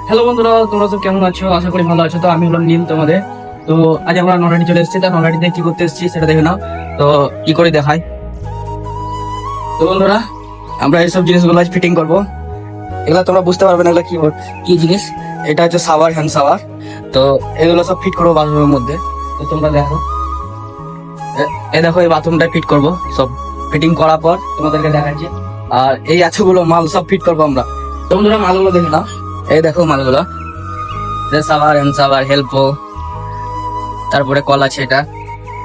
Hello বন্ধুরা, তোমরা সব কেমন আছো? আশা করি ভালো আছো। তো আমি হলাম নীল তোমাদের। তো আজ আমরা নলহাটি চলে এসেছি। তা নলহাটিতে কি করতে এসেছি সেটা দেখে নাও। তো কি করে দেখাই। তো বন্ধুরা, আমরা এইসব জিনিসগুলো আজ ফিটিং করবো। এগুলো তোমরা বুঝতে পারবে না এগুলো কি কি জিনিস। এটা হচ্ছে সাওয়ার, হ্যান্ড সাওয়ার। তো এগুলো সব ফিট করবো বাথরুমের মধ্যে। তো তোমরা দেখো, এই দেখো এই বাথরুমটা ফিট করবো। সব ফিটিং করার পর তোমাদেরকে দেখাচ্ছি। আর এই এতগুলো মাল সব ফিট করবো আমরা। তো বন্ধুরা, মালগুলো দেখে নাও। এই দেখো মালগুলো, সাভার, হ্যান্ড সাভার, হেল্পো, তারপরে কল আছে, এটা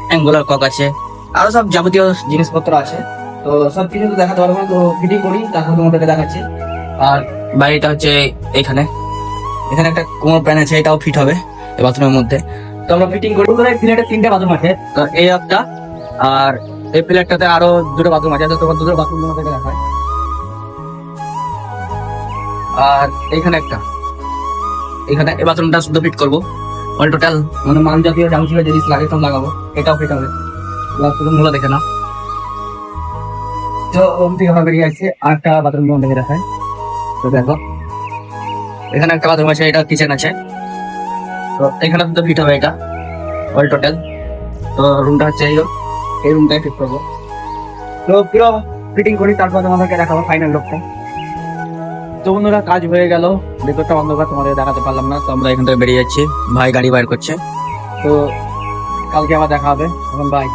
অ্যাঙ্গুলার কক আছে, আরো সব যাবতীয় জিনিসপত্র আছে। তো সব কিছু তো দেখাতে পারবো না, তো ফিটিং করি তারপর তোমাদেরকে দেখাচ্ছি। আর বাড়িটা হচ্ছে এখানে এখানে একটা কোমর প্যান আছে, এটাও ফিট হবে এই বাথরুমের মধ্যে। তো আমরা ফিটিং করি। এই ফ্ল্যাটে 3টে বাথরুম আছে। তো এই একটা, আর এই ফ্ল্যাটটাতে আরো 2টো বাথরুম আছে। তো তোমার 2টো বাথরুম তোমাদেরকে দেখায়। আর এখানে একটা, এখানে এই বাথরুমটা শুধু ফিট করবো। অল টোটাল মানে মান জাতীয় যাবতীয় জিনিস লাগে সব লাগাবো। এটাও ফিট হবে। বাথরুমগুলো দেখে নাও। তো ওম থেকে আমরা বেরিয়ে আসছি। আর একটা বাথরুম তোমাদেরকে দেখায়। তো দেখো, এখানে একটা বাথরুম আছে, এটা কিচেন আছে। তো এখানে শুধু ফিট হবে এটা অল টোটাল। তো রুমটা হচ্ছে এই রুমটাই ফিট করবো। তো পুরো ফিটিং করি, তারপর তোমাদেরকে দেখাবো ফাইনাল লুকটা। তো বন্ধুরা, কাজ হয়ে গেল। ভেতরটা অন্ধকার, তোমাদের দেখাতে পারলাম না। তো আমরা এখান থেকে বেরিয়ে যাচ্ছি। ভাই গাড়ি বাইর করছে। তো কালকে আবার দেখা হবে। এখন বাই।